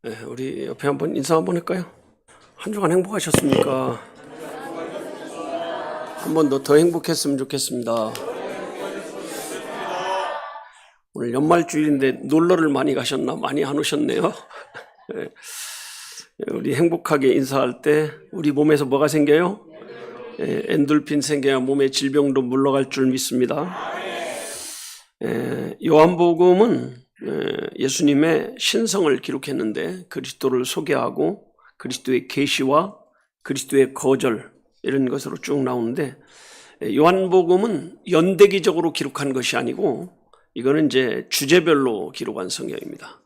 네, 우리 옆에 한번 인사 한번 할까요? 한 주간 행복하셨습니까? 한 번 더 행복했으면 좋겠습니다. 오늘 연말주일인데 놀러를 많이 가셨나? 많이 안 오셨네요. 네, 우리 행복하게 인사할 때 우리 몸에서 뭐가 생겨요? 엔돌핀 생겨야 몸의 질병도 물러갈 줄 믿습니다. 요한복음은 예수님의 신성을 기록했는데 그리스도를 소개하고 그리스도의 계시와 그리스도의 거절 이런 것으로 쭉 나오는데, 요한복음은 연대기적으로 기록한 것이 아니고 이거는 이제 주제별로 기록한 성경입니다.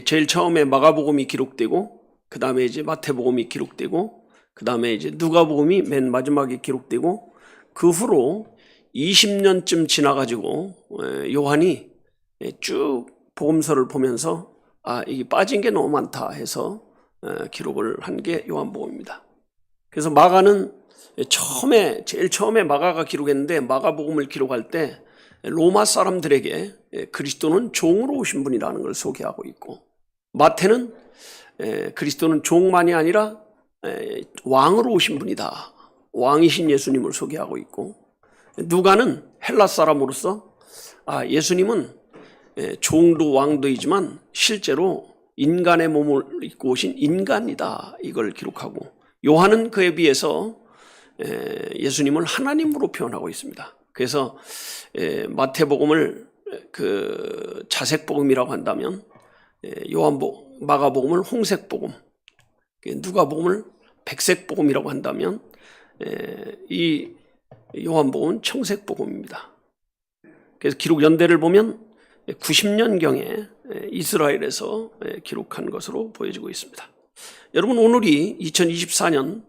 제일 처음에 마가복음이 기록되고 그 다음에 이제 마태복음이 기록되고 그 다음에 이제 누가복음이 맨 마지막에 기록되고 그 후로 20년쯤 지나가지고 요한이 쭉 복음서를 보면서 이게 빠진 게 너무 많다 해서 기록을 한 게 요한복음입니다. 그래서 마가는 제일 처음에 마가가 기록했는데 마가복음을 기록할 때 로마 사람들에게 그리스도는 종으로 오신 분이라는 걸 소개하고 있고, 마태는 그리스도는 종만이 아니라 왕으로 오신 분이다, 왕이신 예수님을 소개하고 있고, 누가는 헬라 사람으로서 예수님은 종도 왕도이지만 실제로 인간의 몸을 입고 오신 인간이다 이걸 기록하고, 요한은 그에 비해서 예수님을 하나님으로 표현하고 있습니다. 그래서 마태복음을 그 자색복음이라고 한다면 마가복음을 홍색복음, 누가복음을 백색복음이라고 한다면 이 요한복음은 청색복음입니다. 그래서 기록 연대를 보면 90년경에 이스라엘에서 기록한 것으로 보여지고 있습니다. 여러분, 오늘이 2024년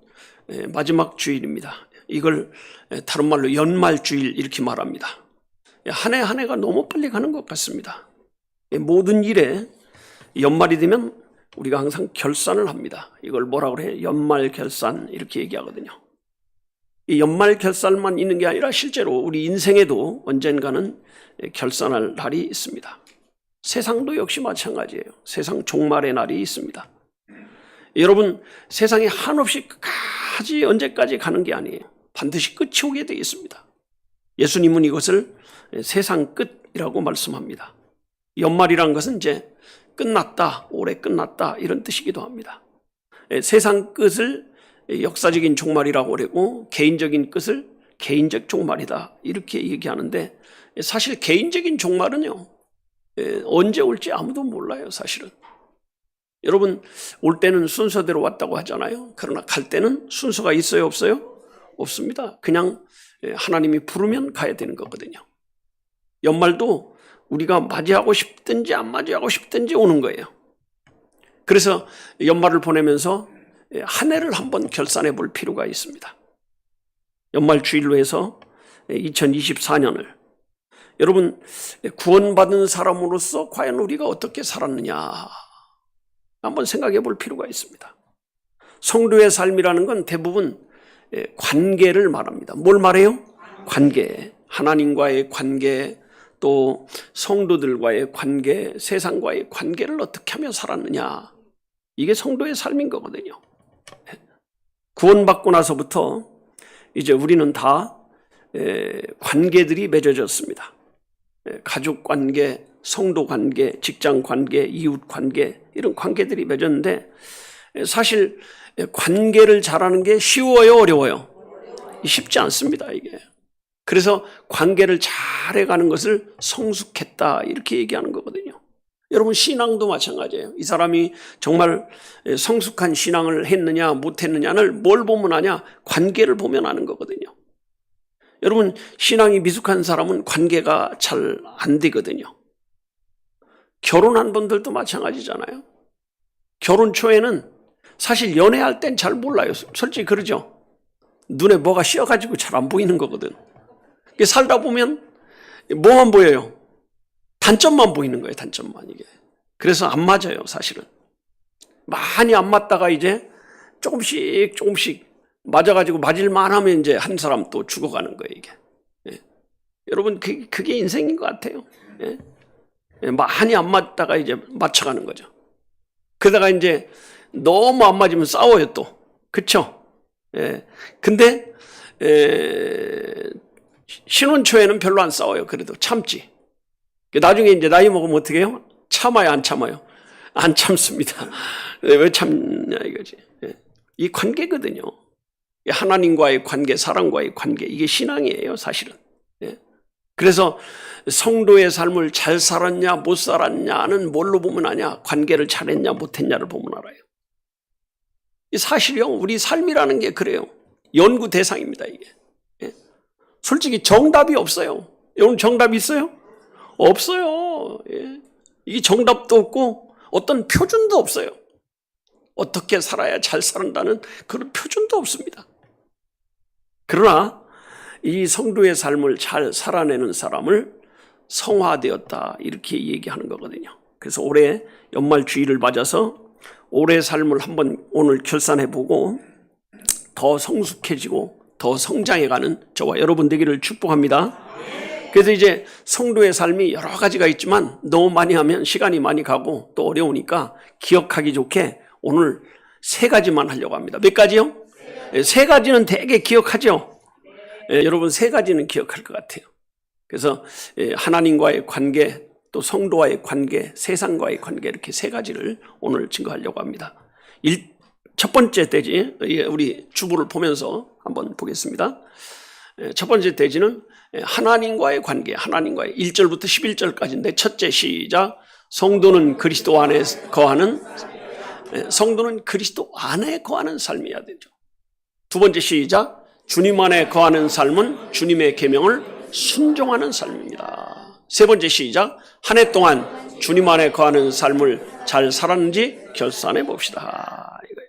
마지막 주일입니다. 이걸 다른 말로 연말주일 이렇게 말합니다. 한 해 한 해가 너무 빨리 가는 것 같습니다. 모든 일에 연말이 되면 우리가 항상 결산을 합니다. 이걸 뭐라고 그래요? 연말 결산 이렇게 얘기하거든요. 이 연말 결산만 있는 게 아니라 실제로 우리 인생에도 언젠가는 결산할 날이 있습니다. 세상도 역시 마찬가지예요. 세상 종말의 날이 있습니다. 여러분, 세상에 한없이 끝까지 언제까지 가는 게 아니에요. 반드시 끝이 오게 되어 있습니다. 예수님은 이것을 세상 끝이라고 말씀합니다. 연말이란 것은 이제 끝났다, 올해 끝났다 이런 뜻이기도 합니다. 세상 끝을 역사적인 종말이라고 그러고 개인적인 끝을 개인적 종말이다 이렇게 얘기하는데, 사실 개인적인 종말은요 언제 올지 아무도 몰라요. 사실은 여러분, 올 때는 순서대로 왔다고 하잖아요. 그러나 갈 때는 순서가 있어요, 없어요? 없습니다. 그냥 하나님이 부르면 가야 되는 거거든요. 연말도 우리가 맞이하고 싶든지 안 맞이하고 싶든지 오는 거예요. 그래서 연말을 보내면서 한 해를 한번 결산해 볼 필요가 있습니다. 연말 주일로 해서 2024년을 여러분, 구원받은 사람으로서 과연 우리가 어떻게 살았느냐 한번 생각해 볼 필요가 있습니다. 성도의 삶이라는 건 대부분 관계를 말합니다. 뭘 말해요? 관계. 하나님과의 관계, 또 성도들과의 관계, 세상과의 관계를 어떻게 하며 살았느냐, 이게 성도의 삶인 거거든요. 구원받고 나서부터 이제 우리는 다 관계들이 맺어졌습니다. 가족 관계, 성도 관계, 직장 관계, 이웃 관계, 이런 관계들이 맺었는데, 사실 관계를 잘하는 게 쉬워요, 어려워요? 쉽지 않습니다, 이게. 그래서 관계를 잘해가는 것을 성숙했다 이렇게 얘기하는 거거든요. 여러분, 신앙도 마찬가지예요. 이 사람이 정말 성숙한 신앙을 했느냐 못했느냐를 뭘 보면 아냐? 관계를 보면 아는 거거든요. 여러분, 신앙이 미숙한 사람은 관계가 잘 안 되거든요. 결혼한 분들도 마찬가지잖아요. 결혼 초에는 사실 연애할 땐 잘 몰라요. 솔직히 그러죠. 눈에 뭐가 씌어가지고 잘 안 보이는 거거든. 살다 보면 뭐만 보여요? 단점만 보이는 거예요. 단점만. 이게 그래서 안 맞아요. 사실은 많이 안 맞다가 이제 조금씩 맞아가지고 맞을만 하면 이제 한 사람 또 죽어가는 거예요. 이게 여러분, 그게 인생인 것 같아요. 많이 안 맞다가 이제 맞춰가는 거죠. 그러다가 이제 너무 안 맞으면 싸워요 또. 그쵸? 예. 근데 신혼 초에는 별로 안 싸워요. 그래도 참지. 나중에 이제 나이 먹으면 어떻게 해요? 참아요, 안 참아요? 안 참습니다. 왜 참냐 이거지. 예. 이 관계거든요. 하나님과의 관계, 사람과의 관계, 이게 신앙이에요, 사실은. 예. 그래서 성도의 삶을 잘 살았냐, 못 살았냐는 뭘로 보면 아냐? 관계를 잘했냐, 못했냐를 보면 알아요. 이 사실이요, 우리 삶이라는 게 그래요. 연구 대상입니다, 이게. 예. 솔직히 정답이 없어요. 여러분 정답이 있어요? 없어요. 예. 이게 정답도 없고 어떤 표준도 없어요. 어떻게 살아야 잘 산다는 그런 표준도 없습니다. 그러나 이 성도의 삶을 잘 살아내는 사람을 성화되었다 이렇게 얘기하는 거거든요. 그래서 올해 연말 주일을 맞아서 올해 삶을 한번 오늘 결산해보고 더 성숙해지고 더 성장해가는 저와 여러분 되기를 축복합니다. 그래서 이제 성도의 삶이 여러 가지가 있지만 너무 많이 하면 시간이 많이 가고 또 어려우니까 기억하기 좋게 오늘 3가지만 하려고 합니다. 몇 가지요? 3가지는 되게 기억하죠? 여러분 3가지는 기억할 것 같아요. 그래서 하나님과의 관계, 또 성도와의 관계, 세상과의 관계 이렇게 3가지를 오늘 증거하려고 합니다. 첫 번째 대지, 우리 주보를 보면서 한번 보겠습니다. 첫 번째 대지는 하나님과의 관계, 하나님과의 1절부터 11절까지인데 첫째 시작. 성도는 그리스도 안에 거하는 삶이어야 되죠. 두 번째 시작. 주님 안에 거하는 삶은 주님의 계명을 순종하는 삶입니다. 세 번째 시작. 한 해 동안 주님 안에 거하는 삶을 잘 살았는지 결산해 봅시다. 이거예요.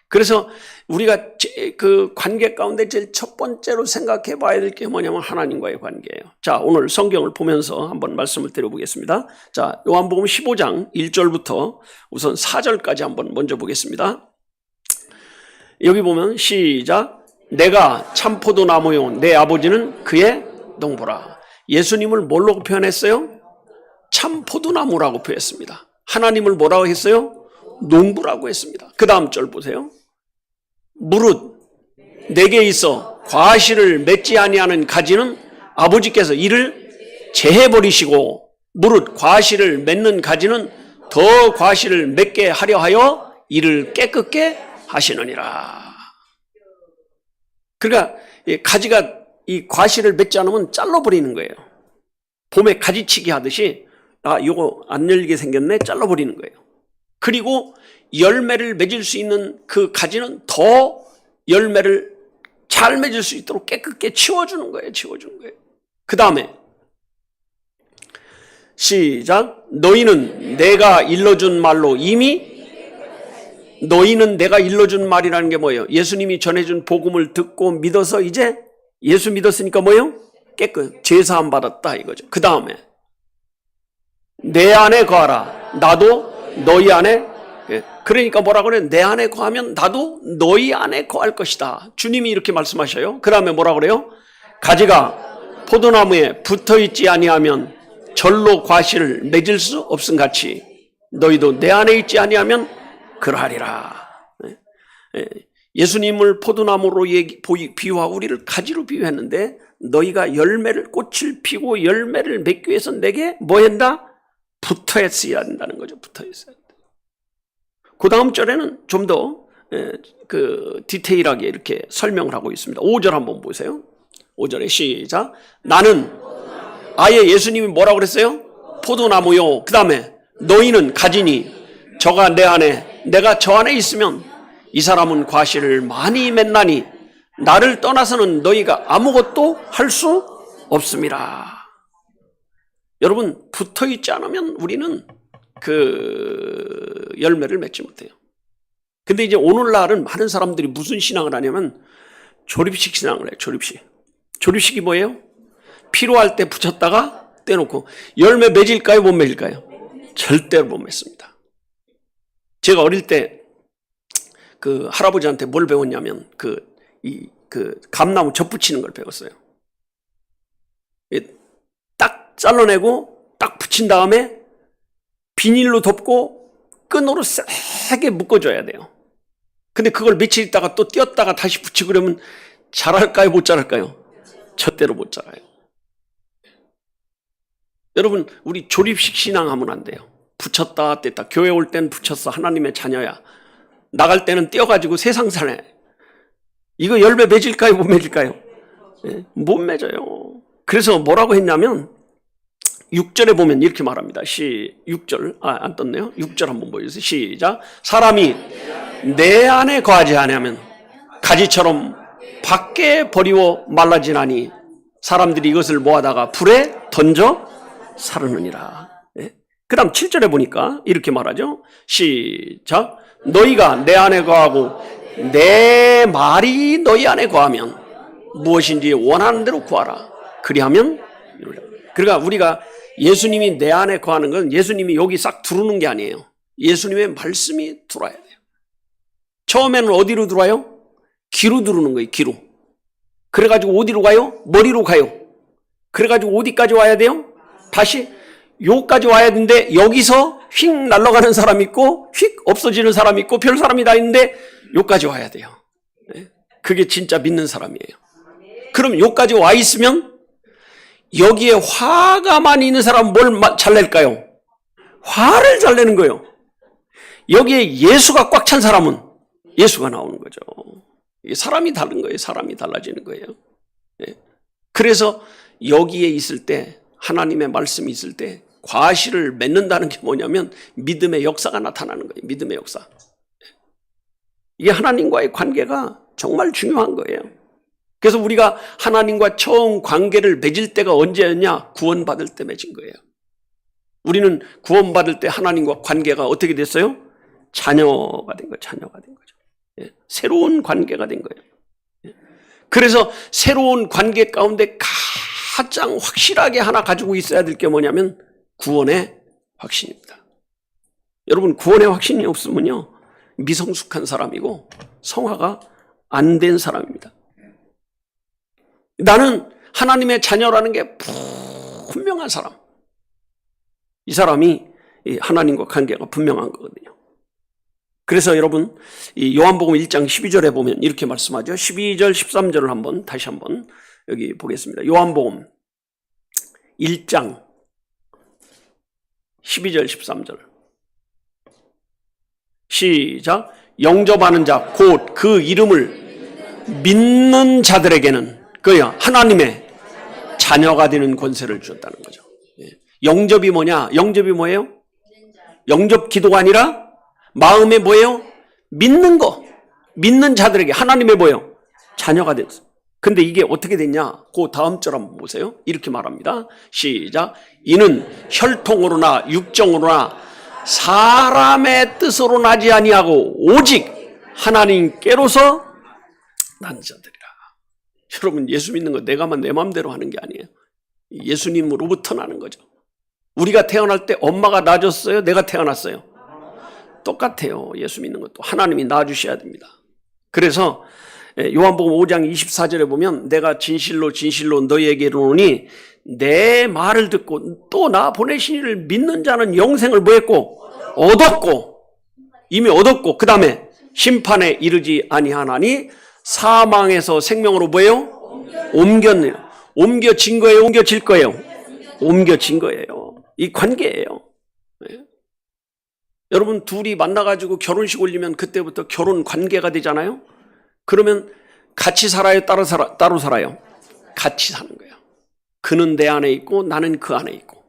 그래서 우리가 그 관계 가운데 제일 첫 번째로 생각해 봐야 될 게 뭐냐면 하나님과의 관계예요. 자, 오늘 성경을 보면서 한번 말씀을 드려보겠습니다. 자, 요한복음 15장 1절부터 우선 4절까지 한번 먼저 보겠습니다. 여기 보면 시작. 내가 참 포도나무요 내 아버지는 그의 농부라. 예수님을 뭘로 표현했어요? 참 포도나무라고 표현했습니다. 하나님을 뭐라고 했어요? 농부라고 했습니다. 그 다음 절 보세요. 무릇 내게 있어 과실을 맺지 아니하는 가지는 아버지께서 이를 제해버리시고 무릇 과실을 맺는 가지는 더 과실을 맺게 하려 하여 이를 깨끗게 하시느니라. 그러니까 가지가 이 과실을 맺지 않으면 잘라버리는 거예요. 봄에 가지치기 하듯이 이거 안 열리게 생겼네, 잘라버리는 거예요. 그리고 열매를 맺을 수 있는 그 가지는 더 열매를 잘 맺을 수 있도록 깨끗게 치워주는 거예요. 그 다음에 시작. 너희는 내가 일러준 말로 이미 너희는 내가 일러준 말이라는 게 뭐예요? 예수님이 전해준 복음을 듣고 믿어서 이제 예수 믿었으니까 뭐예요? 깨끗 죄사함 받았다 이거죠. 그 다음에 내 안에 거하라. 나도 너희 안에. 그러니까 뭐라고 그래요? 내 안에 거하면 나도 너희 안에 거할 것이다. 주님이 이렇게 말씀하셔요. 그 다음에 뭐라고 그래요? 가지가 포도나무에 붙어있지 아니하면 절로 과실을 맺을 수 없음 같이 너희도 내 안에 있지 아니하면 그러하리라. 예수님을 포도나무로 비유하고 우리를 가지로 비유했는데 너희가 꽃을 피고 열매를 맺기 위해서 내게 뭐 한다? 붙어 있어야 한다는 거죠. 붙어 있어야 한다. 그 다음 절에는 좀 더 디테일하게 이렇게 설명을 하고 있습니다. 5절 한번 보세요. 5절에 시작. 나는 아예 예수님이 뭐라고 그랬어요? 포도나무요. 그 다음에 너희는 가지니 저가 내 안에 내가 저 안에 있으면 이 사람은 과실을 많이 맺나니 나를 떠나서는 너희가 아무것도 할 수 없습니다. 여러분 붙어있지 않으면 우리는 그 열매를 맺지 못해요. 근데 이제 오늘날은 많은 사람들이 무슨 신앙을 하냐면 조립식 신앙을 해요. 조립식이 뭐예요? 필요할 때 붙였다가 떼놓고 열매 맺을까요? 못 맺을까요? 절대로 못 맺습니다. 제가 어릴 때 그 할아버지한테 뭘 배웠냐면 감나무 접 붙이는 걸 배웠어요. 딱 잘라내고 딱 붙인 다음에 비닐로 덮고 끈으로 세게 묶어줘야 돼요. 근데 그걸 며칠 있다가 또 띄었다가 다시 붙이고 그러면 자랄까요, 못 자랄까요? 절대로 못 자라요. 여러분, 우리 조립식 신앙하면 안 돼요. 붙였다 뗐다. 교회 올 때는 붙였어. 하나님의 자녀야. 나갈 때는 띄어가지고 세상 사네. 이거 열매 맺을까요, 못 맺을까요? 네, 못 맺어요. 그래서 뭐라고 했냐면 6절에 보면 이렇게 말합니다. 6절, 안 떴네요. 6절 한번 보여주세요. 시작. 사람이 내 안에 거하지 않으면 가지처럼 밖에 버리고 말라지나니 사람들이 이것을 모아다가 불에 던져 사르느니라. 네. 그 다음 7절에 보니까 이렇게 말하죠. 시작. 너희가 내 안에 거하고 내 말이 너희 안에 거하면 무엇인지 원하는 대로 구하라. 그리하면 이루리라. 그러니까 우리가 예수님이 내 안에 거하는 건 예수님이 여기 싹 들어오는 게 아니에요. 예수님의 말씀이 들어와야 돼요. 처음에는 어디로 들어와요? 귀로 들어오는 거예요. 귀로. 그래가지고 어디로 가요? 머리로 가요. 그래가지고 어디까지 와야 돼요? 다시 요까지 와야 되는데 여기서 휙 날아가는 사람 있고 휙 없어지는 사람 있고 별 사람이 다 있는데 요까지 와야 돼요. 그게 진짜 믿는 사람이에요. 그럼 요까지 와 있으면 여기에 화가 많이 있는 사람은 뭘 잘 낼까요? 화를 잘 내는 거예요. 여기에 예수가 꽉 찬 사람은 예수가 나오는 거죠. 사람이 다른 거예요. 사람이 달라지는 거예요. 그래서 여기에 있을 때 하나님의 말씀이 있을 때 과실을 맺는다는 게 뭐냐면 믿음의 역사가 나타나는 거예요. 믿음의 역사. 이게 하나님과의 관계가 정말 중요한 거예요. 그래서 우리가 하나님과 처음 관계를 맺을 때가 언제였냐? 구원받을 때 맺은 거예요. 우리는 구원받을 때 하나님과 관계가 어떻게 됐어요? 자녀가 된 거예요. 자녀가 된 거죠. 새로운 관계가 된 거예요. 그래서 새로운 관계 가운데 가장 확실하게 하나 가지고 있어야 될 게 뭐냐면 구원의 확신입니다. 여러분, 구원의 확신이 없으면요 미성숙한 사람이고 성화가 안 된 사람입니다. 나는 하나님의 자녀라는 게 분명한 사람. 이 사람이 하나님과 관계가 분명한 거거든요. 그래서 여러분, 이 요한복음 1장 12절에 보면 이렇게 말씀하죠. 12절, 13절을 다시 한번 여기 보겠습니다. 요한복음 1장 12절, 13절. 시작. 영접하는 자, 곧 그 이름을 믿는 자들에게는 그야 하나님의 자녀가 되는 권세를 주었다는 거죠. 영접이 뭐냐? 영접이 뭐예요? 영접 기도가 아니라 마음에 뭐예요? 믿는 거. 믿는 자들에게 하나님의 뭐예요? 자녀가 됐어. 근데 이게 어떻게 됐냐? 그 다음 절 한번 보세요. 이렇게 말합니다. 시작. 이는 혈통으로나 육정으로나 사람의 뜻으로 나지 아니하고 오직 하나님께로서 난 자들이라. 여러분, 예수 믿는 거 내가만 내 마음대로 하는 게 아니에요. 예수님으로부터 나는 거죠. 우리가 태어날 때 엄마가 낳아줬어요? 내가 태어났어요? 똑같아요. 예수 믿는 것도 하나님이 낳아주셔야 됩니다. 그래서 요한복음 5장 24절에 보면 내가 진실로 진실로 너희에게 이르노니 내 말을 듣고 또 나 보내신 이를 믿는 자는 영생을 뭐했고? 얻었고, 이미 얻었고, 그 다음에 심판에 이르지 아니하나니 사망에서 생명으로 뭐예요? 옮겼네요. 옮겨진 거예요? 옮겨질 거예요? 옮겨진 거예요. 이 관계예요. 네. 여러분, 둘이 만나가지고 결혼식 올리면 그때부터 결혼 관계가 되잖아요. 그러면 같이 살아요? 따로 살아요? 같이 사는 거예요. 그는 내 안에 있고 나는 그 안에 있고.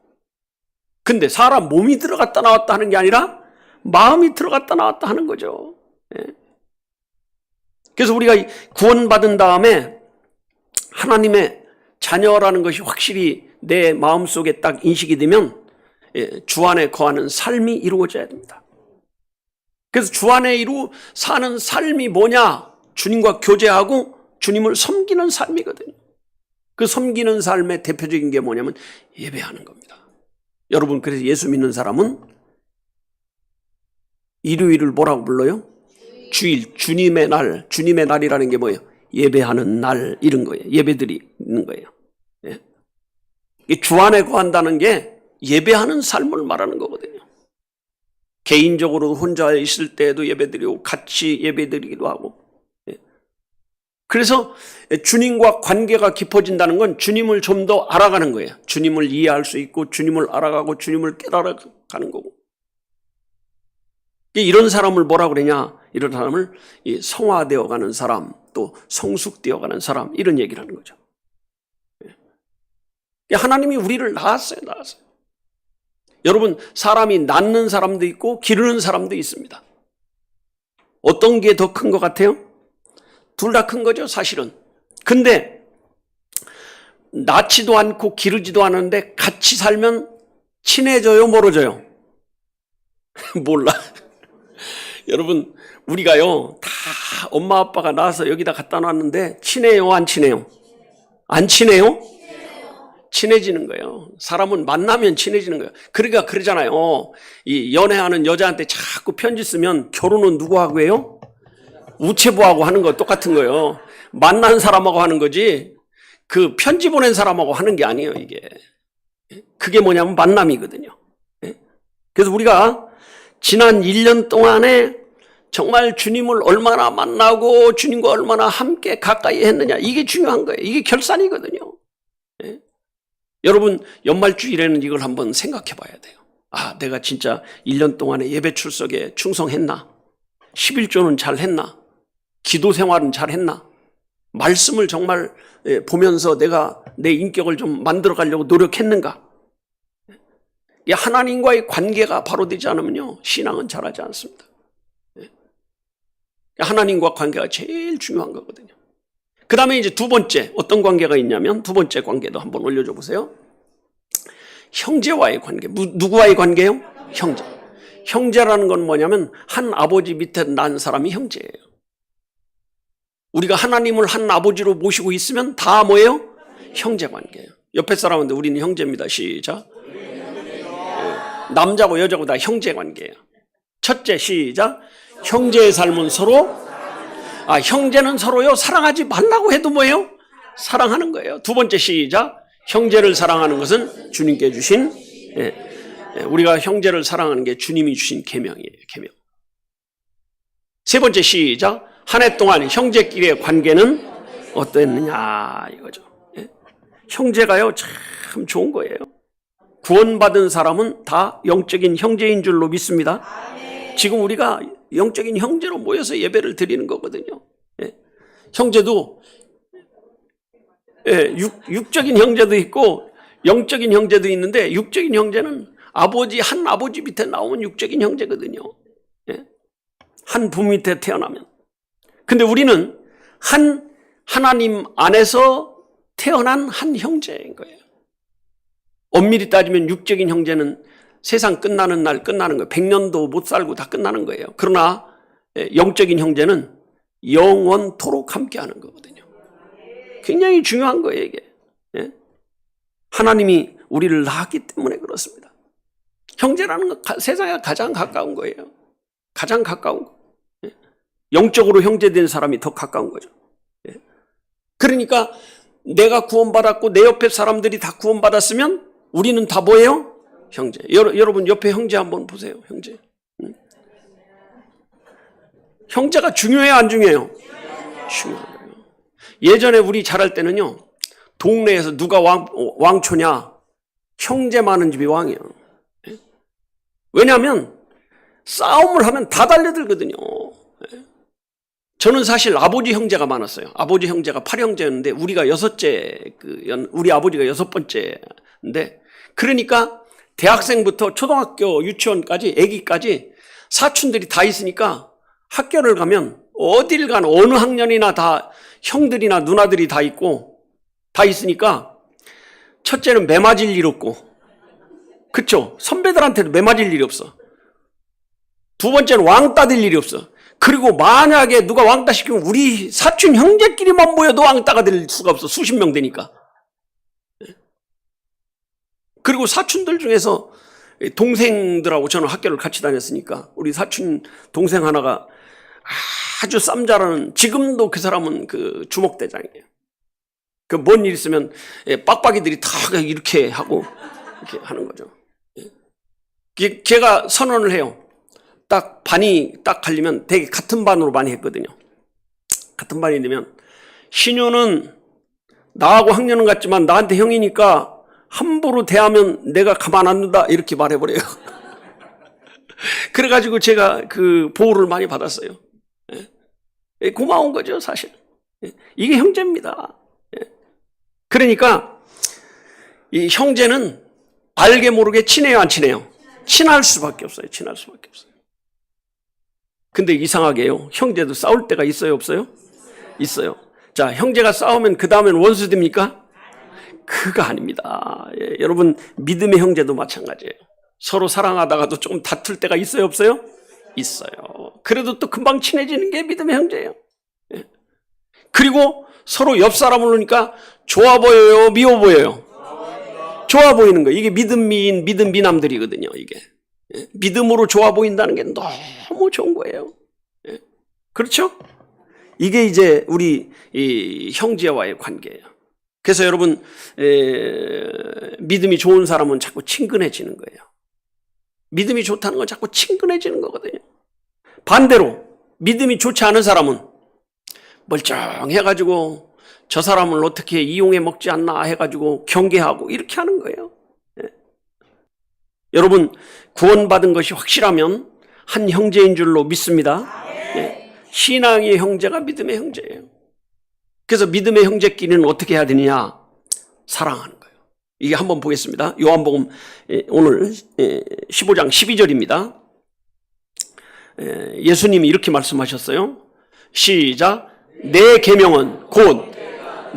근데 사람 몸이 들어갔다 나왔다 하는 게 아니라 마음이 들어갔다 나왔다 하는 거죠. 네. 그래서 우리가 구원받은 다음에 하나님의 자녀라는 것이 확실히 내 마음속에 딱 인식이 되면 주 안에 거하는 삶이 이루어져야 됩니다. 그래서 주 안에 사는 삶이 뭐냐? 주님과 교제하고 주님을 섬기는 삶이거든요. 그 섬기는 삶의 대표적인 게 뭐냐면 예배하는 겁니다. 여러분, 그래서 예수 믿는 사람은 일요일을 뭐라고 불러요? 주일, 주님의 날. 주님의 날이라는 게 뭐예요? 예배하는 날, 이런 거예요. 예배들이 있는 거예요. 예. 주 안에 거한다는 게 예배하는 삶을 말하는 거거든요. 개인적으로 혼자 있을 때도 예배드리고 같이 예배드리기도 하고. 그래서 주님과 관계가 깊어진다는 건 주님을 좀 더 알아가는 거예요. 주님을 이해할 수 있고 주님을 알아가고 주님을 깨달아가는 거고. 이런 사람을 뭐라 그러냐? 이런 사람을 성화되어가는 사람, 또 성숙되어가는 사람, 이런 얘기를 하는 거죠. 하나님이 우리를 낳았어요. 여러분, 사람이 낳는 사람도 있고 기르는 사람도 있습니다. 어떤 게 더 큰 것 같아요? 둘 다 큰 거죠, 사실은. 근데 낳지도 않고 기르지도 않았는데 같이 살면 친해져요, 멀어져요? 몰라. 여러분, 우리가요, 다 엄마 아빠가 낳아서 여기다 갖다 놨는데 친해요, 안 친해요? 안 친해요? 친해지는 거예요. 사람은 만나면 친해지는 거예요. 그러니까 그러잖아요. 이 연애하는 여자한테 자꾸 편지 쓰면 결혼은 누구하고 해요? 우체부하고 하는 거 똑같은 거예요. 만난 사람하고 하는 거지 그 편지 보낸 사람하고 하는 게 아니에요, 이게. 그게 뭐냐면 만남이거든요. 그래서 우리가 지난 1년 동안에 정말 주님을 얼마나 만나고 주님과 얼마나 함께 가까이 했느냐, 이게 중요한 거예요. 이게 결산이거든요. 여러분, 연말주일에는 이걸 한번 생각해 봐야 돼요. 아, 내가 진짜 1년 동안에 예배 출석에 충성했나? 11조는 잘 했나? 기도 생활은 잘 했나? 말씀을 정말 보면서 내가 내 인격을 좀 만들어 가려고 노력했는가? 하나님과의 관계가 바로 되지 않으면요, 신앙은 잘하지 않습니다. 하나님과 관계가 제일 중요한 거거든요. 그 다음에 이제 두 번째, 어떤 관계가 있냐면, 두 번째 관계도 한번 올려줘 보세요. 형제와의 관계. 누구와의 관계요? 형제. 형제라는 건 뭐냐면, 한 아버지 밑에 난 사람이 형제예요. 우리가 하나님을 한 아버지로 모시고 있으면 다 뭐예요? 형제 관계예요. 옆에 사람한테 우리는 형제입니다. 시작. 남자고 여자고 다 형제 관계예요. 첫째, 시작. 형제의 삶은 서로, 형제는 서로요, 사랑하지 말라고 해도 뭐예요? 사랑하는 거예요. 두 번째, 시작. 형제를 사랑하는 것은 주님께 주신, 우리가 형제를 사랑하는 게 주님이 주신 계명이에요. 계명. 세 번째, 시작. 한 해 동안 형제끼리의 관계는 어땠느냐, 이거죠. 형제가요, 참 좋은 거예요. 구원받은 사람은 다 영적인 형제인 줄로 믿습니다. 지금 우리가 영적인 형제로 모여서 예배를 드리는 거거든요. 형제도 육적인 형제도 있고 영적인 형제도 있는데, 육적인 형제는 한 아버지 밑에 나오면 육적인 형제거든요. 한 부모 밑에 태어나면. 근데 우리는 하나님 안에서 태어난 한 형제인 거예요. 엄밀히 따지면 육적인 형제는 세상 끝나는 날 끝나는 거예요. 100년도 못 살고 다 끝나는 거예요. 그러나 영적인 형제는 영원토록 함께하는 거거든요. 굉장히 중요한 거예요, 이게. 하나님이 우리를 낳았기 때문에 그렇습니다. 형제라는 건 세상에 가장 가까운 거예요. 가장 가까운 거. 영적으로 형제된 사람이 더 가까운 거죠. 그러니까 내가 구원받았고 내 옆에 사람들이 다 구원받았으면 우리는 다 뭐예요? 형제. 여러분 옆에 형제 한번 보세요. 형제. 형제가 중요해요, 안 중요해요? 중요한 거예요. 예전에 우리 자랄 때는요, 동네에서 누가 왕초냐? 형제 많은 집이 왕이에요. 왜냐하면 싸움을 하면 다 달려들거든요. 저는 사실 아버지 형제가 많았어요. 아버지 형제가 8형제였는데 우리가 우리 아버지가 6번째인데, 그러니까 대학생부터 초등학교 유치원까지 아기까지 사촌들이 다 있으니까 학교를 가면 어딜 가나 어느 학년이나 다 형들이나 누나들이 다 있고 다 있으니까 첫째는 매 맞을 일 없고, 그쵸? 선배들한테도 매 맞을 일이 없어. 두 번째는 왕따 될 일이 없어. 그리고 만약에 누가 왕따 시키면 우리 사촌 형제끼리만 모여도 왕따가 될 수가 없어. 수십 명 되니까. 그리고 사촌들 중에서 동생들하고 저는 학교를 같이 다녔으니까 우리 사촌 동생 하나가 아주 쌈 잘하는, 지금도 그 사람은 그 주목대장이에요. 그 뭔 일 있으면 빡빡이들이 다 이렇게 하고 이렇게 하는 거죠. 걔가 선언을 해요. 딱 반이 딱 갈리면 되게 같은 반으로 많이 했거든요. 같은 반이 되면 신유는 나하고 학년은 같지만 나한테 형이니까 함부로 대하면 내가 가만 안 둔다 이렇게 말해버려요. 그래가지고 제가 그 보호를 많이 받았어요. 고마운 거죠 사실. 이게 형제입니다. 그러니까 이 형제는 알게 모르게 친해요 안 친해요? 친할 수밖에 없어요. 친할 수밖에 없어요. 근데 이상하게요, 형제도 싸울 때가 있어요 없어요? 있어요. 자, 형제가 싸우면 그 다음엔 원수 됩니까? 그거 아닙니다. 여러분, 믿음의 형제도 마찬가지예요. 서로 사랑하다가도 조금 다툴 때가 있어요 없어요? 있어요. 그래도 또 금방 친해지는 게 믿음의 형제예요. 그리고 서로 옆 사람을 보니까 좋아 보여요 미워 보여요? 좋아 보이는 거예요. 이게 믿음 미남들이거든요. 이게 믿음으로 좋아 보인다는 게 너무 좋은 거예요. 그렇죠? 이게 이제 우리 이 형제와의 관계예요. 그래서 여러분, 믿음이 좋은 사람은 자꾸 친근해지는 거예요. 믿음이 좋다는 건 자꾸 친근해지는 거거든요. 반대로 믿음이 좋지 않은 사람은 멀쩡해가지고 저 사람을 어떻게 이용해 먹지 않나 해가지고 경계하고 이렇게 하는 거예요. 여러분, 구원받은 것이 확실하면 한 형제인 줄로 믿습니다. 신앙의 형제가 믿음의 형제예요. 그래서 믿음의 형제끼리는 어떻게 해야 되느냐? 사랑하는 거예요. 이게 한번 보겠습니다. 요한복음 오늘 15장 12절입니다. 예수님이 이렇게 말씀하셨어요. 시작. 내 계명은 곧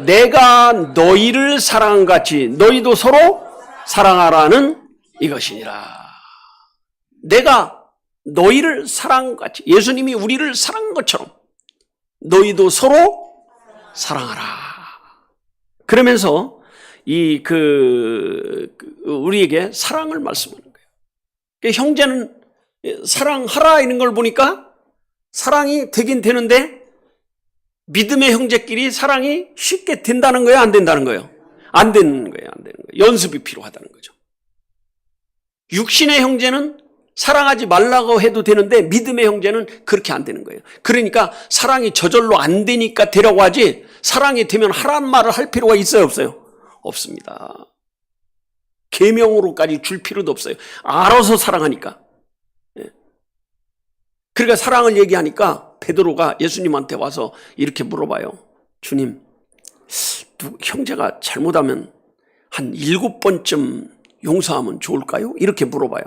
내가 너희를 사랑한 같이 너희도 서로 사랑하라는 이것이니라. 내가 너희를 사랑한 같이, 예수님이 우리를 사랑한 것처럼 너희도 서로 사랑하라. 그러면서 우리에게 사랑을 말씀하는 거예요. 그러니까 형제는 사랑하라 이런 걸 보니까 사랑이 되긴 되는데 믿음의 형제끼리 사랑이 쉽게 된다는 거예요, 안 된다는 거예요? 안 되는 거예요, 안 되는 거예요. 연습이 필요하다는 거죠. 육신의 형제는 사랑하지 말라고 해도 되는데 믿음의 형제는 그렇게 안 되는 거예요. 그러니까 사랑이 저절로 안 되니까 되라고 하지, 사랑이 되면 하라는 말을 할 필요가 있어요 없어요? 없습니다. 계명으로까지 줄 필요도 없어요. 알아서 사랑하니까. 그러니까 사랑을 얘기하니까 베드로가 예수님한테 와서 이렇게 물어봐요. 주님, 형제가 잘못하면 한 7번쯤 용서하면 좋을까요? 이렇게 물어봐요.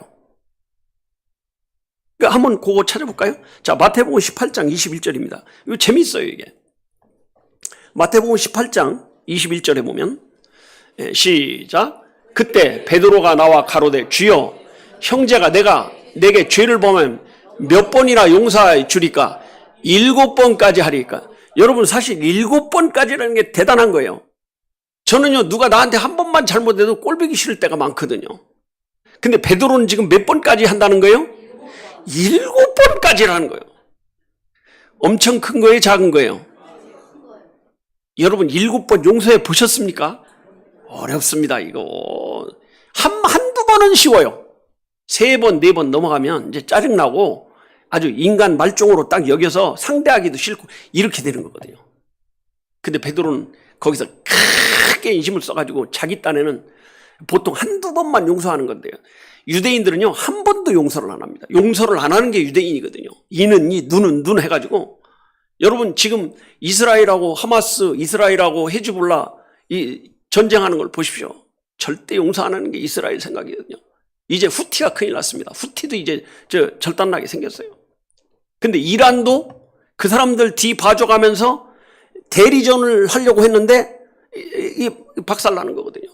그러니까 한번 그거 찾아볼까요? 자, 마태복음 18장 21절입니다. 이거 재밌어요, 이게. 마태복음 18장 21절에 보면, 시작. 그때 베드로가 나와 가로되 주여, 형제가 내게 죄를 범하면 몇 번이나 용서해 주리까? 7번까지 하리까? 여러분, 사실 7번까지라는 게 대단한 거예요. 저는요, 누가 나한테 한 번만 잘못해도 꼴보기 싫을 때가 많거든요. 근데 베드로는 지금 몇 번까지 한다는 거예요? 7번까지라는 거예요. 엄청 큰 거예요, 작은 거예요? 여러분, 7번 용서해 보셨습니까? 어렵습니다, 이거. 한두 번은 쉬워요. 3번, 4번 넘어가면 이제 짜증나고 아주 인간 말종으로 딱 여겨서 상대하기도 싫고 이렇게 되는 거거든요. 근데 베드로는 거기서 크게 인심을 써가지고 자기 딴에는 보통 한두 번만 용서하는 건데요. 유대인들은요, 한 번도 용서를 안 합니다. 용서를 안 하는 게 유대인이거든요. 이는 이, 눈은 눈 해가지고. 여러분, 지금 이스라엘하고 하마스, 이스라엘하고 헤즈볼라 이 전쟁하는 걸 보십시오. 절대 용서 안 하는 게 이스라엘 생각이거든요. 이제 후티가 큰일 났습니다. 후티도 이제 절단나게 생겼어요. 근데 이란도 그 사람들 뒤 봐줘가면서 대리전을 하려고 했는데 이 박살나는 거거든요.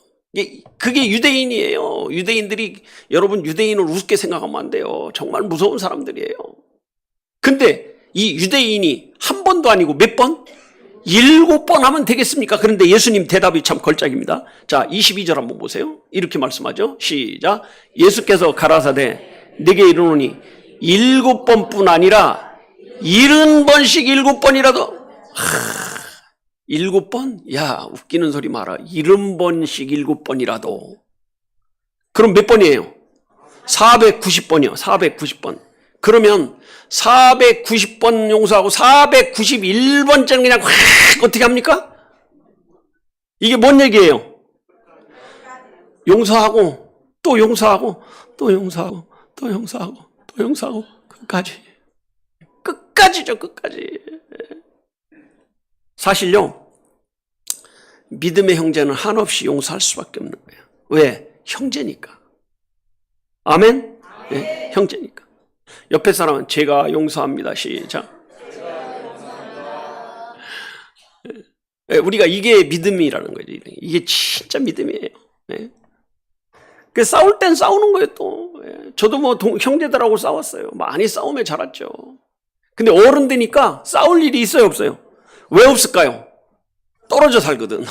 그게 유대인이에요. 유대인들이, 여러분, 유대인을 우습게 생각하면 안 돼요. 정말 무서운 사람들이에요. 근데 이 유대인이 한 번도 아니고 몇 번? 7번 하면 되겠습니까? 그런데 예수님 대답이 참 걸작입니다. 자, 22절 한번 보세요. 이렇게 말씀하죠. 시작. 예수께서 가라사대 네게 이르노니 7번뿐 아니라 70번씩 7번이라도 7번? 야, 웃기는 소리 마라. 70번씩 7번이라도. 그럼 몇 번이에요? 490번이요. 490번. 그러면 490번 용서하고 491번째는 그냥 확 어떻게 합니까? 이게 뭔 얘기예요? 용서하고 또 용서하고 또 용서하고 또 용서하고 또 용서하고 끝까지죠. 끝까지. 사실요, 믿음의 형제는 한없이 용서할 수밖에 없는 거예요. 왜? 형제니까. 아멘? 네, 형제니까. 옆에 사람은 제가 용서합니다. 시작. 우리가 이게 믿음이라는 거죠. 이게 진짜 믿음이에요. 네. 그 싸울 땐 싸우는 거예요. 또 저도 뭐 형제들하고 싸웠어요. 많이 싸우며 자랐죠. 근데 어른 되니까 싸울 일이 있어요, 없어요? 왜 없을까요? 떨어져 살거든.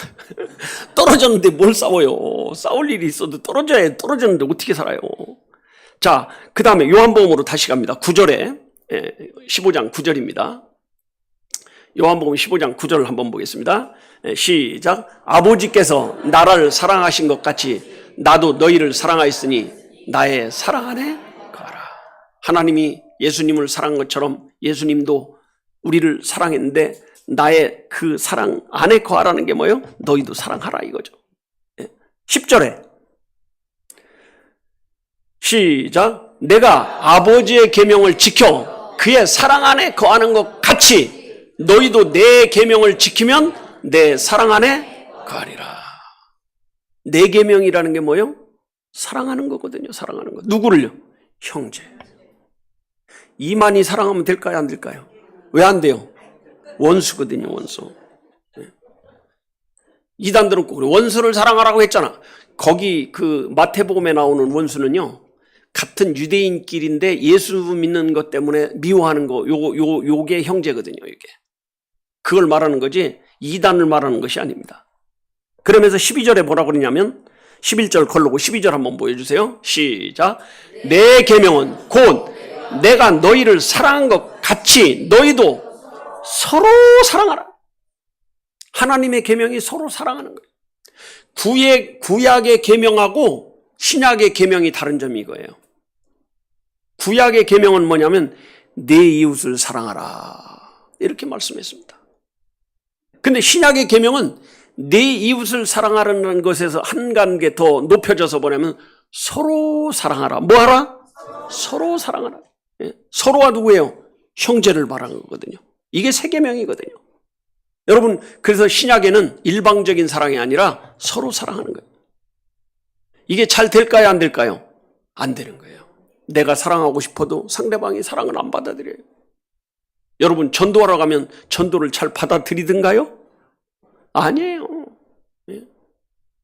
떨어졌는데 뭘 싸워요? 싸울 일이 있어도 떨어졌는데 어떻게 살아요? 자, 그 다음에 요한복음으로 다시 갑니다. 9절에 15장 9절입니다. 요한복음 15장 9절을 한번 보겠습니다. 시작. 아버지께서 나를 사랑하신 것 같이 나도 너희를 사랑하였으니 나의 사랑 안에 거하라. 하나님이 예수님을 사랑한 것처럼 예수님도 우리를 사랑했는데 나의 그 사랑 안에 거하라는 게 뭐예요? 너희도 사랑하라 이거죠. 10절에 시작. 내가 아버지의 계명을 지켜 그의 사랑 안에 거하는 것 같이 너희도 내 계명을 지키면 내 사랑 안에 거하리라. 내 계명이라는 게 뭐예요? 사랑하는 거거든요. 사랑하는 거. 누구를요? 형제. 이만희 사랑하면 될까요? 안 될까요? 왜 안 돼요? 원수거든요. 원수. 이단들은 꼭 원수를 사랑하라고 했잖아. 거기 그 마태복음에 나오는 원수는요, 같은 유대인끼리인데 예수 믿는 것 때문에 미워하는 거, 요게 형제거든요. 이게. 그걸 말하는 거지 이단을 말하는 것이 아닙니다. 그러면서 12절에 뭐라고 그러냐면 11절 걸르고 12절 한번 보여주세요. 시작. 내 계명은 곧 내가 너희를 사랑한 것 같이 너희도 서로 사랑하라. 하나님의 계명이 서로 사랑하는 거예요. 구약의 계명하고 신약의 계명이 다른 점이 이거예요. 구약의 계명은 뭐냐면 내 이웃을 사랑하라 이렇게 말씀했습니다. 근데 신약의 계명은 내 이웃을 사랑하라는 것에서 한 단계 더 높여져서 보내면 서로 사랑하라. 뭐 하라? 서로 사랑하라. 서로가 누구예요? 형제를 말하는 거거든요. 이게 새 계명이거든요. 여러분, 그래서 신약에는 일방적인 사랑이 아니라 서로 사랑하는 거예요. 이게 잘 될까요? 안 될까요? 안 되는 거예요. 내가 사랑하고 싶어도 상대방이 사랑을 안 받아들여요. 여러분, 전도하러 가면 전도를 잘 받아들이든가요? 아니에요.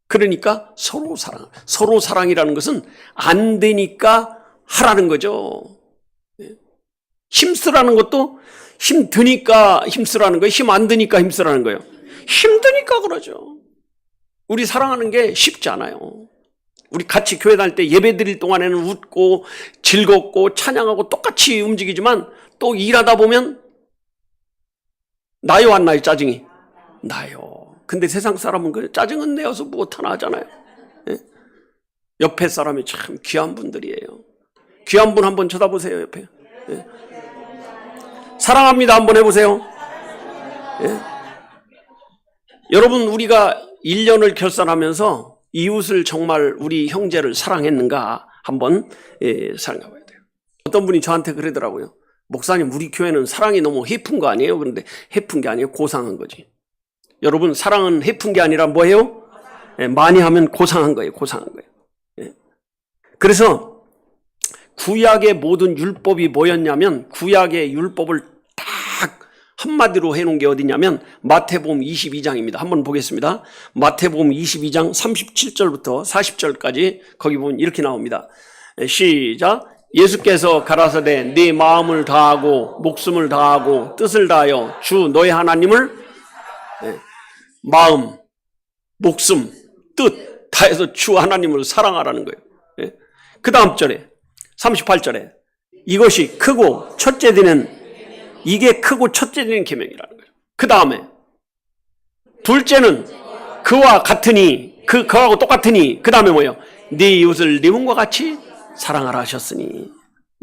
그러니까 서로 사랑. 서로 사랑이라는 것은 안 되니까 하라는 거죠. 힘쓰라는 것도 힘 드니까 힘쓰라는 거예요. 힘 안 드니까 힘쓰라는 거예요. 힘드니까 그러죠. 우리 사랑하는 게 쉽지 않아요. 우리 같이 교회 다닐 때 예배 드릴 동안에는 웃고 즐겁고 찬양하고 똑같이 움직이지만 또 일하다 보면 나요 안 나요? 짜증이? 나요. 근데 세상 사람은 그래. 짜증은 내어서 무엇하나 하잖아요. 예? 옆에 사람이 참 귀한 분들이에요. 귀한 분 한번 쳐다보세요. 옆에. 예? 사랑합니다 한번 해보세요. 예? 여러분, 우리가 1년을 결산하면서 이웃을 정말 우리 형제를 사랑했는가 한번 생각해 봐야 돼요. 어떤 분이 저한테 그러더라고요. 목사님, 우리 교회는 사랑이 너무 해픈 거 아니에요? 그런데 해픈 게 아니에요. 고상한 거지. 여러분, 사랑은 해픈 게 아니라 뭐예요? 많이 하면 고상한 거예요. 고상한 거예요. 그래서 구약의 모든 율법이 뭐였냐면 구약의 율법을 딱 한마디로 해놓은 게 어디냐면 마태복음 22장입니다. 한번 보겠습니다. 마태복음 22장 37절부터 40절까지 거기 보면 이렇게 나옵니다. 시작. 예수께서 가라사대 네 마음을 다하고 목숨을 다하고 뜻을 다하여 주 너의 하나님을 마음, 목숨, 뜻 다해서 주 하나님을 사랑하라는 거예요. 그 다음 절에 38절에 이것이 크고 첫째 되는 이게 크고 첫째 되는 계명이라는 거예요. 그 다음에 둘째는 그와 같으니 그하고 똑같으니 그 다음에 뭐예요? 네 이웃을 네 몸과 같이 사랑하라 하셨으니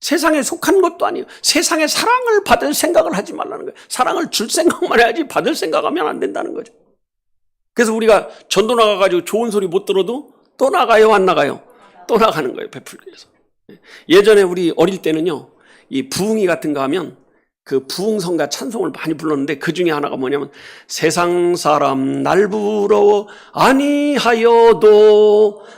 세상에 속한 것도 아니에요. 세상에 사랑을 받을 생각을 하지 말라는 거예요. 사랑을 줄 생각만 해야지 받을 생각하면 안 된다는 거죠. 그래서 우리가 전도 나가가지고 좋은 소리 못 들어도 또 나가요, 안 나가요? 또 나가는 거예요, 베풀기 위해서. 예전에 우리 어릴 때는요, 이 부흥이 같은 거 하면 그 부흥성가 찬송을 많이 불렀는데 그 중에 하나가 뭐냐면 세상 사람 날 부러워 아니하여도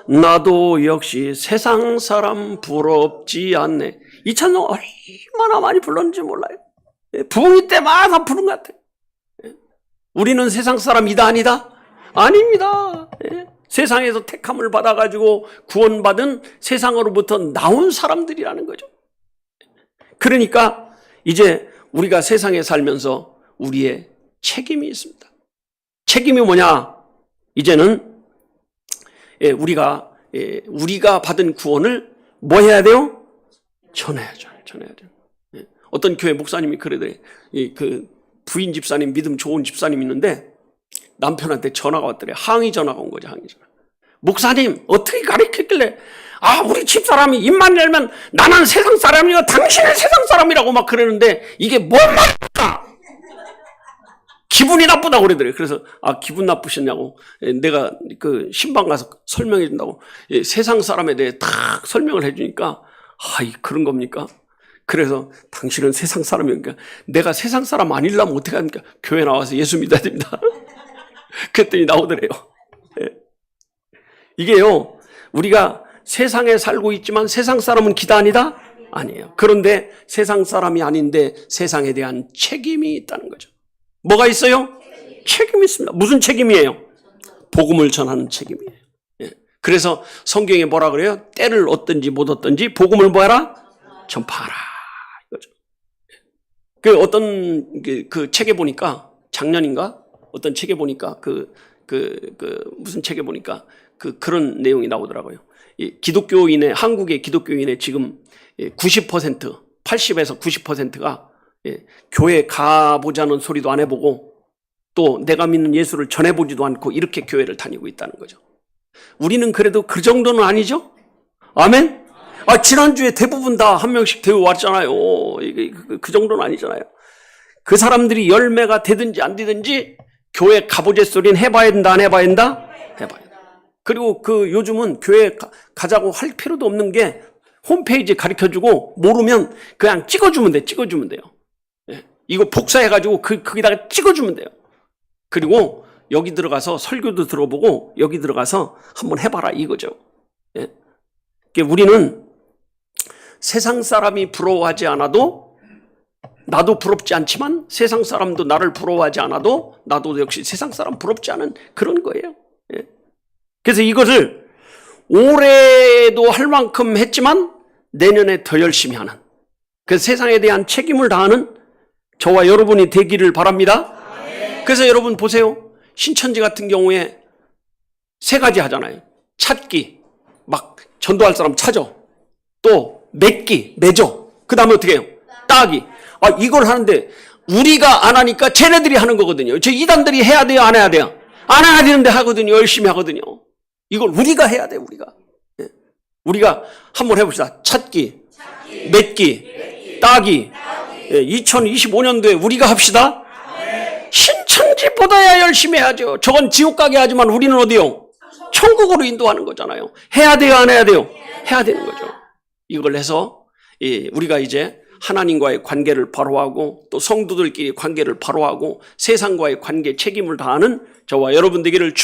나도 역시 세상 사람 부럽지 않네. 이 찬송 얼마나 많이 불렀는지 몰라요. 부흥이 때마다 부른 것 같아요. 우리는 세상 사람이다 아니다? 아닙니다. 세상에서 택함을 받아가지고 구원받은 세상으로부터 나온 사람들이라는 거죠. 그러니까 이제 우리가 세상에 살면서 우리의 책임이 있습니다. 책임이 뭐냐? 이제는 우리가 받은 구원을 뭐 해야 돼요? 전해야죠. 어떤 교회 목사님이 그러더래요. 그 부인 집사님, 믿음 좋은 집사님 있는데 남편한테 전화가 왔더래. 항의 전화가 온 거죠. 항의 전화. 목사님 어떻게 가르쳤길래 우리 집사람이 입만 열면 나는 세상 사람이고 당신은 세상 사람이라고 막 그러는데 이게 뭔 말입니까? 기분이 나쁘다고 그러더래요. 그래서 기분 나쁘셨냐고 내가 그 신방 가서 설명해 준다고 세상 사람에 대해 딱 설명을 해주니까 그런 겁니까? 그래서 당신은 세상 사람이니까 내가 세상 사람 아니려면 어떻게 합니까? 교회 나와서 예수 믿어야 됩니다. 그랬더니 나오더래요. 이게요, 우리가 세상에 살고 있지만 세상 사람은 기다 아니다? 아니에요. 그런데 세상 사람이 아닌데 세상에 대한 책임이 있다는 거죠. 뭐가 있어요? 책임이 있습니다. 무슨 책임이에요? 복음을 전하는 책임이에요. 그래서 성경에 뭐라 그래요? 때를 얻든지 못 얻든지 복음을 뭐하라? 전파하라. 이거죠. 그 어떤 그 책에 보니까 작년인가? 어떤 책에 보니까 무슨 책에 보니까 그런 내용이 나오더라고요. 한국의 기독교인의 지금 90%, 80에서 90%가 교회 가보자는 소리도 안 해보고 또 내가 믿는 예수를 전해보지도 않고 이렇게 교회를 다니고 있다는 거죠. 우리는 그래도 그 정도는 아니죠? 아멘? 지난주에 대부분 다 한 명씩 데리고 왔잖아요. 그 정도는 아니잖아요. 그 사람들이 열매가 되든지 안 되든지 교회 가보자 소리는 해봐야 된다, 안 해봐야 된다? 해봐야 된다. 그리고 요즘은 교회 가자고 할 필요도 없는 게 홈페이지 가르쳐주고 모르면 그냥 찍어주면 돼요. 이거 복사해가지고 거기다가 찍어주면 돼요. 그리고 여기 들어가서 설교도 들어보고 여기 들어가서 한번 해봐라 이거죠. 우리는 세상 사람이 부러워하지 않아도 나도 부럽지 않지만 세상 사람도 나를 부러워하지 않아도 나도 역시 세상 사람 부럽지 않은 그런 거예요. 그래서 이것을 올해도 할 만큼 했지만 내년에 더 열심히 하는 그 세상에 대한 책임을 다하는 저와 여러분이 되기를 바랍니다. 그래서 여러분 보세요. 신천지 같은 경우에 3가지 하잖아요. 찾기, 막 전도할 사람 찾아. 또 맺기, 맺어. 그 다음에 어떻게 해요? 따기. 이걸 하는데 우리가 안 하니까 쟤네들이 하는 거거든요. 저 이단들이 해야 돼요, 안 해야 돼요? 안 해야 되는데 하거든요. 열심히 하거든요. 이걸 우리가 해야 돼요, 우리가. 우리가 한번 해봅시다. 찾기, 맺기, 따기. 2025년도에 우리가 합시다. 신천지보다야 열심히 해야죠. 저건 지옥 가게 하지만 우리는 어디요? 천국으로 인도하는 거잖아요. 해야 돼요, 안 해야 돼요? 해야 되는 거죠. 이걸 해서 우리가 이제 하나님과의 관계를 바로하고 또 성도들끼리 관계를 바로하고 세상과의 관계 책임을 다하는 저와 여러분 되기를